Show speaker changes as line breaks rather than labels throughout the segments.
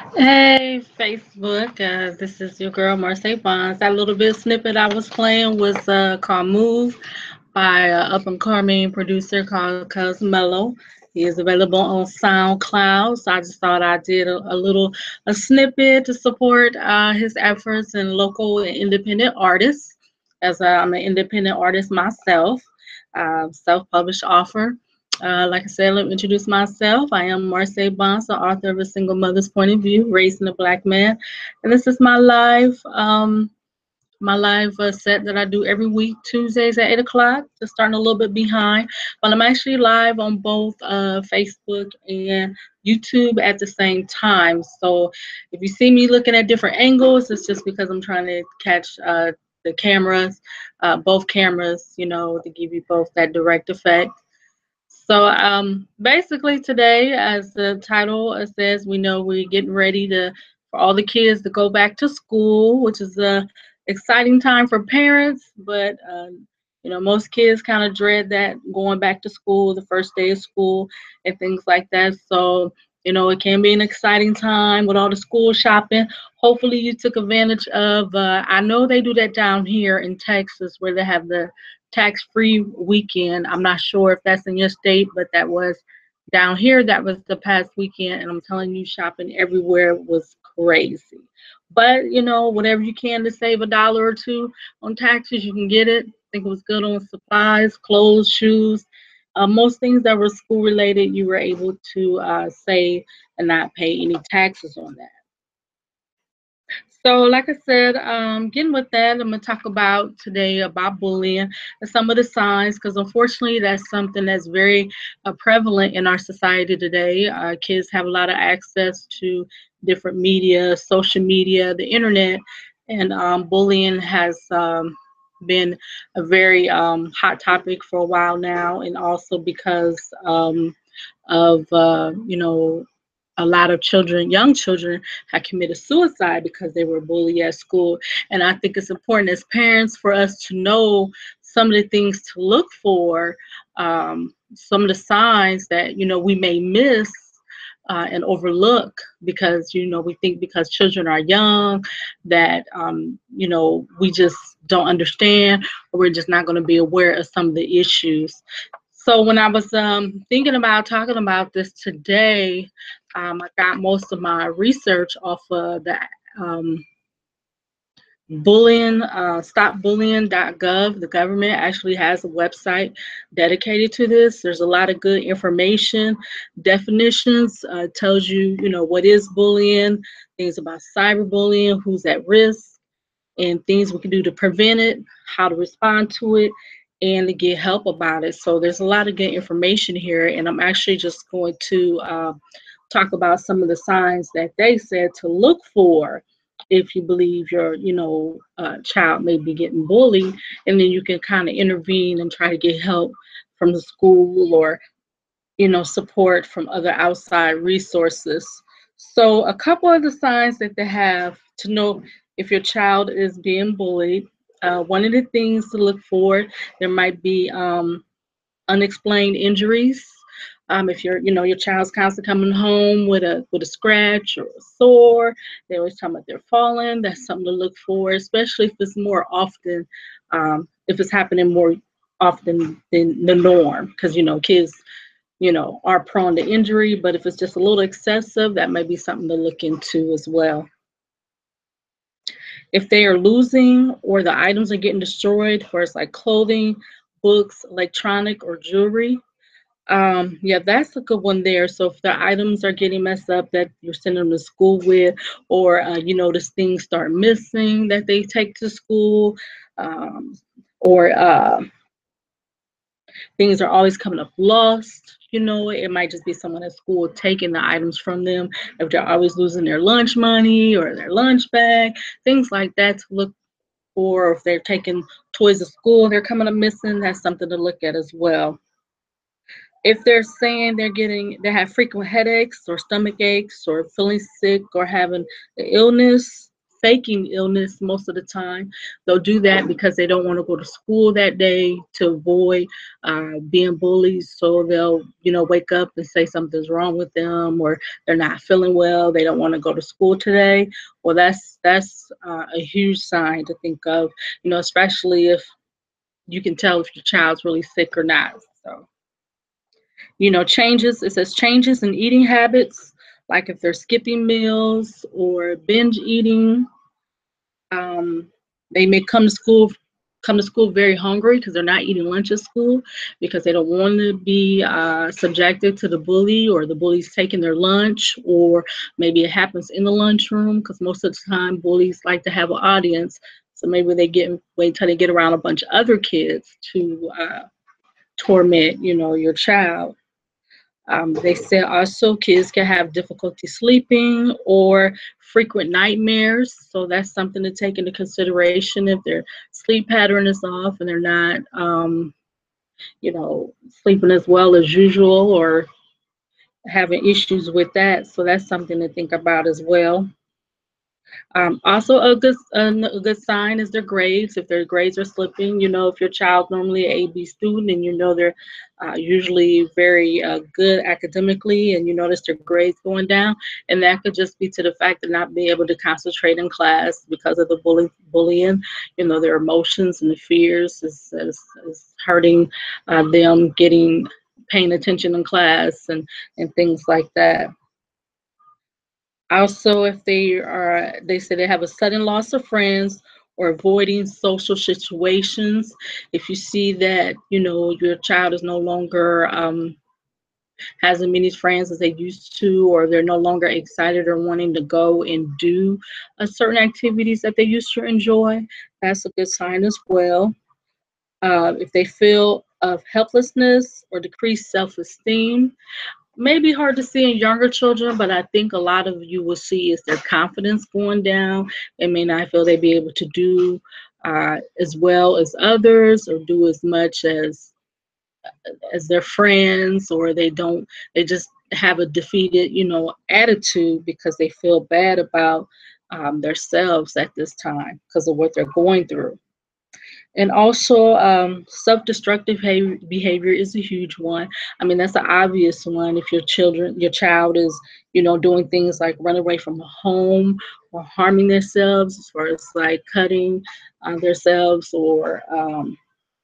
Hey, Facebook. This is your girl, Marseille Bonds. That little bit snippet I was playing was called Move by an up and coming producer called Cuz Mello. He is available on SoundCloud. So I just thought I did a snippet to support his efforts and local and independent artists, as I'm an independent artist myself, self-published author. Like I said, let me introduce myself. I am Marseille Bonds, the author of A Single Mother's Point of View, Raising a Black Man. And this is my live set that I do every week, Tuesdays at 8 o'clock, just starting a little bit behind. But I'm actually live on both Facebook and YouTube at the same time. So if you see me looking at different angles, it's just because I'm trying to catch the cameras, both cameras, to give you both that direct effect. So basically today, as the title says, we know we're getting ready to for all the kids to go back to school, which is a exciting time for parents. But most kids kind of dread that going back to school, the first day of school, and things like that. So it can be an exciting time with all the school shopping. Hopefully, you took advantage of. I know they do that down here in Texas, where they have the tax-free weekend. I'm not sure if that's in your state, but that was down here. That was the past weekend, and I'm telling you, shopping everywhere was crazy. But whatever you can to save $1 or two on taxes, you can get it. I think it was good on supplies, clothes, shoes. Most things that were school related, you were able to save and not pay any taxes on that. So, like I said, getting with that, I'm going to talk about today about bullying and some of the signs, because unfortunately, that's something that's very prevalent in our society today. Kids have a lot of access to different media, social media, the internet, and bullying has been a very hot topic for a while now, and also because of a lot of children, young children, had committed suicide because they were bullied at school. And I think it's important as parents for us to know some of the things to look for, some of the signs that we may miss. And overlook because we think because children are young that we just don't understand, or we're just not going to be aware of some of the issues. So when I was thinking about talking about this today, I got most of my research off of the um, bullying, stopbullying.gov. The government actually has a website dedicated to this. There's a lot of good information, definitions, tells you, what is bullying, things about cyberbullying, who's at risk, and things we can do to prevent it, how to respond to it, and to get help about it. So there's a lot of good information here, and I'm actually just going to talk about some of the signs that they said to look for if you believe your, child may be getting bullied, and then you can kind of intervene and try to get help from the school or support from other outside resources. So, a couple of the signs that they have to know if your child is being bullied. One of the things to look for, there might be unexplained injuries. If your child's constantly coming home with a scratch or a sore, they always talking about they're falling. That's something to look for, especially if it's more often, if it's happening more often than the norm, because kids are prone to injury, but if it's just a little excessive, that may be something to look into as well. If they are losing or the items are getting destroyed, where it's like clothing, books, electronic, or jewelry, yeah, that's a good one there. So if the items are getting messed up that you're sending them to school with, or you notice things start missing that they take to school, um, or things are always coming up lost. It might just be someone at school taking the items from them. If they're always losing their lunch money or their lunch bag, things like that to look for. Or if they're taking toys to school, they're coming up missing, that's something to look at as well. If they're saying they have frequent headaches or stomach aches or feeling sick or having an illness, faking illness most of the time. They'll do that because they don't want to go to school that day to avoid being bullied. So they'll, wake up and say something's wrong with them, or they're not feeling well. They don't want to go to school today. Well, that's a huge sign to think of, especially if you can tell if your child's really sick or not. So, changes, it says changes in eating habits, like if they're skipping meals or binge eating. um, they may come to school very hungry because they're not eating lunch at school because they don't want to be subjected to the bully, or the bully's taking their lunch, or maybe it happens in the lunchroom because most of the time bullies like to have an audience. So maybe wait till they get around a bunch of other kids to torment, your child. They said also kids can have difficulty sleeping or frequent nightmares. So that's something to take into consideration if their sleep pattern is off and they're not, sleeping as well as usual, or having issues with that. So that's something to think about as well. Also, a good sign is their grades. If their grades are slipping, if your child normally an A/B student and they're usually very good academically, and you notice their grades going down, and that could just be to the fact of not being able to concentrate in class because of the bullying. Their emotions and the fears is hurting them getting paying attention in class and things like that. Also, if they say they have a sudden loss of friends or avoiding social situations. If you see that, your child is no longer has as many friends as they used to, or they're no longer excited or wanting to go and do certain activities that they used to enjoy, that's a good sign as well. If they feel of helplessness or decreased self-esteem, may be hard to see in younger children, but I think a lot of you will see is their confidence going down. They may not feel they be able to do as well as others, or do as much as their friends, or they just have a defeated, attitude because they feel bad about themselves at this time because of what they're going through. And also, self-destructive behavior is a huge one. I mean, that's an obvious one. If your child is, doing things like run away from home, or harming themselves, as far as like cutting themselves, or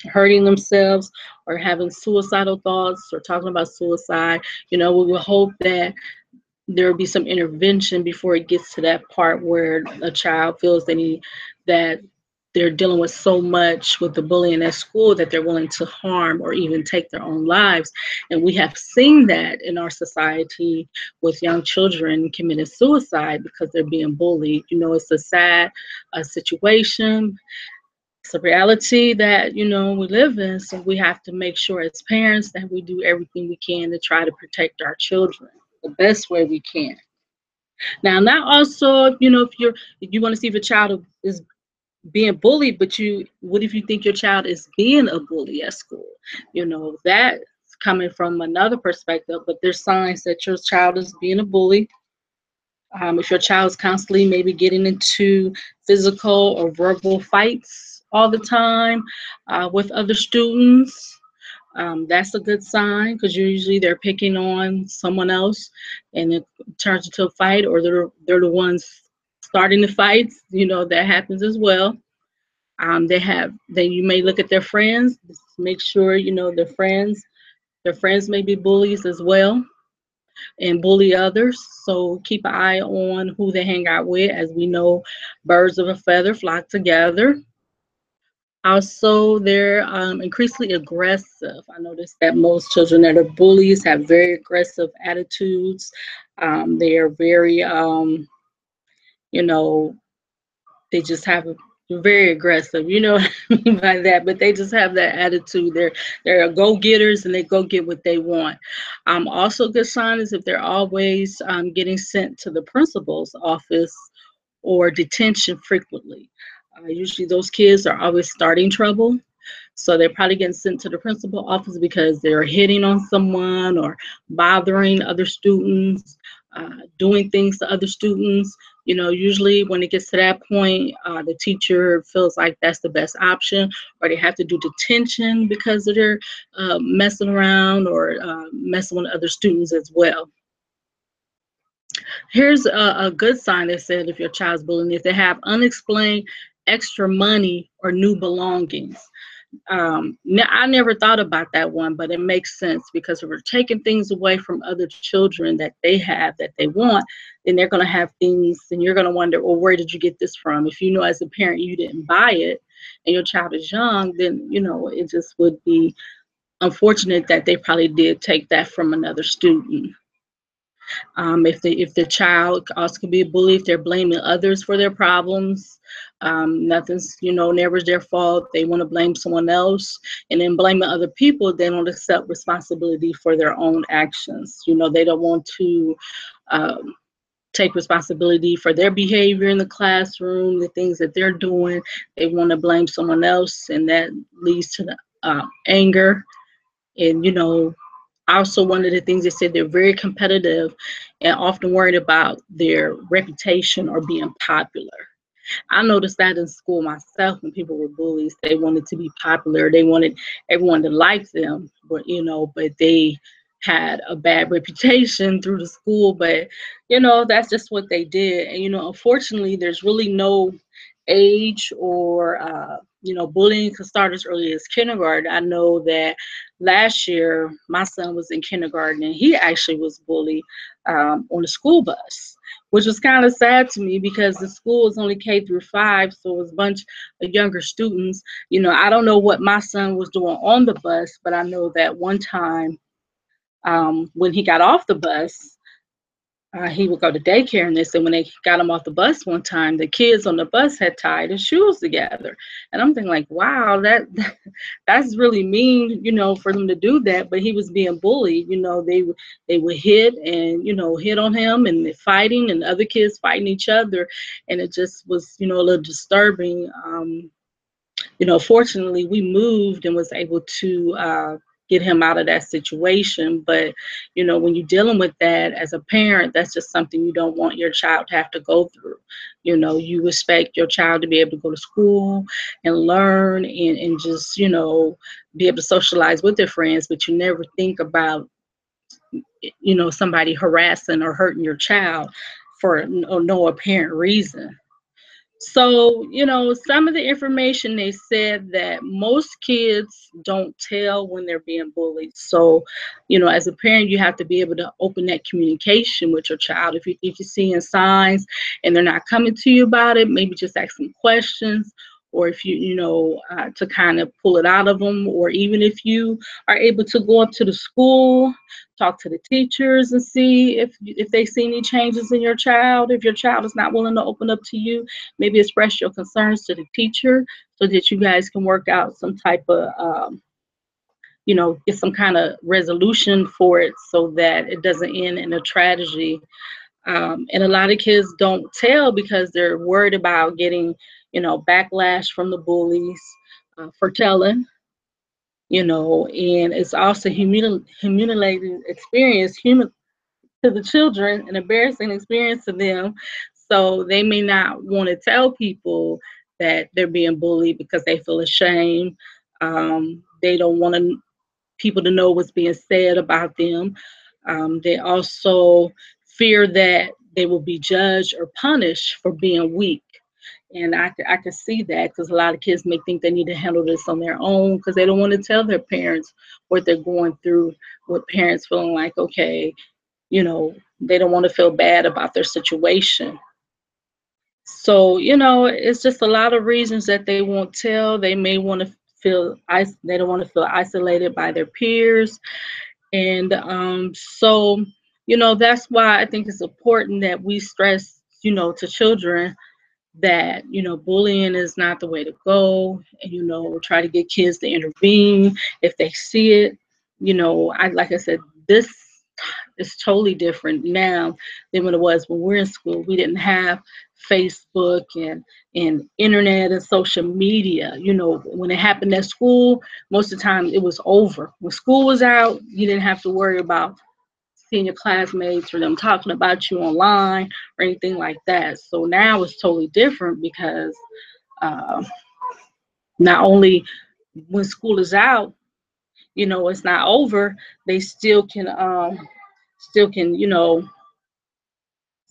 hurting themselves, or having suicidal thoughts, or talking about suicide. We will hope that there will be some intervention before it gets to that part where a child feels that they're dealing with so much with the bullying at school that they're willing to harm or even take their own lives. And we have seen that in our society with young children committing suicide because they're being bullied. It's a sad situation. It's a reality that, we live in. So we have to make sure as parents that we do everything we can to try to protect our children the best way we can. Now, not also, if you want to see if a child is being bullied, but what if you think your child is being a bully at school? That's coming from another perspective, but there's signs that your child is being a bully. If your child is constantly maybe getting into physical or verbal fights all the time with other students, that's a good sign, because usually they're picking on someone else and it turns into a fight, or they're the ones starting the fights. That happens as well. Then you may look at their friends, make sure their friends may be bullies as well and bully others. So keep an eye on who they hang out with. As we know, birds of a feather flock together. Also, they're increasingly aggressive. I noticed that most children that are bullies have very aggressive attitudes. They are very, you know, they just have very aggressive. You know what I mean by that? But they just have that attitude. They're go-getters, and they go get what they want. Also, good sign is if they're always getting sent to the principal's office or detention frequently. Usually, those kids are always starting trouble. So they're probably getting sent to the principal office because they're hitting on someone or bothering other students. doing things to other students. Usually when it gets to that point, the teacher feels like that's the best option, or they have to do detention because of their messing around or messing with other students as well. Here's a good sign that said if your child's bullying, if they have unexplained extra money or new belongings. I never thought about that one, but it makes sense because if we're taking things away from other children that they have that they want, then they're going to have things, and you're going to wonder, well, where did you get this from? If you know as a parent you didn't buy it and your child is young, then it just would be unfortunate that they probably did take that from another student. If the child also could be a bully if they're blaming others for their problems, nothing's never their fault. They want to blame someone else, and then blaming other people. They don't accept responsibility for their own actions. They don't want to take responsibility for their behavior in the classroom, the things that they're doing. They want to blame someone else, and that leads to the anger. And also, one of the things they said, they're very competitive and often worried about their reputation or being popular. I noticed that in school myself when people were bullies. They wanted to be popular. They wanted everyone to like them, but they had a bad reputation through the school. But, that's just what they did. And, unfortunately, there's really no age or, bullying can start as early as kindergarten. I know that last year my son was in kindergarten and he actually was bullied on the school bus, which was kind of sad to me because the school is only K through 5, so it was a bunch of younger students. I don't know what my son was doing on the bus, but I know that one time when he got off the bus, he would go to daycare, and they said when they got him off the bus one time, the kids on the bus had tied his shoes together. And I'm thinking like, wow, that's really mean, for them to do that. But he was being bullied. They would hit and hit on him, and fighting, and other kids fighting each other, and it just was a little disturbing. Fortunately, we moved and was able to get him out of that situation. But, when you're dealing with that as a parent, that's just something you don't want your child to have to go through. You expect your child to be able to go to school and learn and just, be able to socialize with their friends, but you never think about, somebody harassing or hurting your child for no apparent reason. So, some of the information, they said that most kids don't tell when they're being bullied. So, as a parent, you have to be able to open that communication with your child. If you're seeing signs and they're not coming to you about it, maybe just ask some questions, or if to kind of pull it out of them, or even if you are able to go up to the school, talk to the teachers and see if they see any changes in your child. If your child is not willing to open up to you, maybe express your concerns to the teacher so that you guys can work out some type of, get some kind of resolution for it so that it doesn't end in a tragedy. And a lot of kids don't tell because they're worried about getting, backlash from the bullies for telling. And it's also humiliating experience, to the children, an embarrassing experience to them. So they may not want to tell people that they're being bullied because they feel ashamed. They don't want people to know what's being said about them. They also fear that they will be judged or punished for being weak. And I could see that because a lot of kids may think they need to handle this on their own because they don't want to tell their parents what they're going through, with parents feeling like, okay, they don't want to feel bad about their situation. So, it's just a lot of reasons that they won't tell. They may want to they don't want to feel isolated by their peers. And so, that's why I think it's important that we stress, to children that, bullying is not the way to go. And, try to get kids to intervene if they see it. Like I said, this is totally different now than when it was when we were in school. We didn't have Facebook and internet and social media. When it happened at school, most of the time it was over. When school was out, you didn't have to worry about seeing your classmates or them talking about you online or anything like that. So now it's totally different because uh, not only when school is out, it's not over, they still can,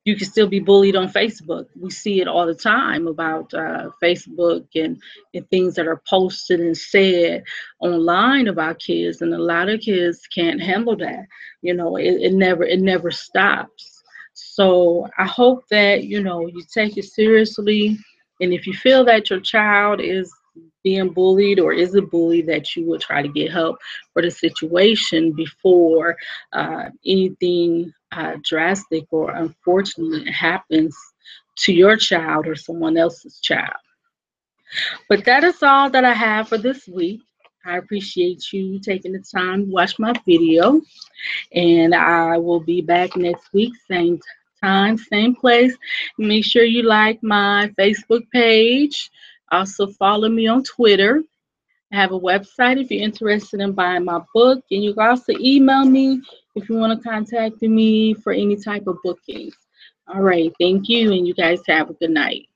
you can still be bullied on Facebook. We see it all the time about Facebook and things that are posted and said online about kids, and a lot of kids can't handle that. It never stops. So I hope that you take it seriously, and if you feel that your child is being bullied or is a bully, that you will try to get help for the situation before anything drastic or unfortunate happens to your child or someone else's child. But that is all that I have for this week. I appreciate you taking the time to watch my video, and I will be back next week, same time, same place. Make sure you like my Facebook page. Also, follow me on Twitter. I have a website if you're interested in buying my book, and you can also email me if you want to contact me for any type of bookings. All right, thank you, and you guys have a good night.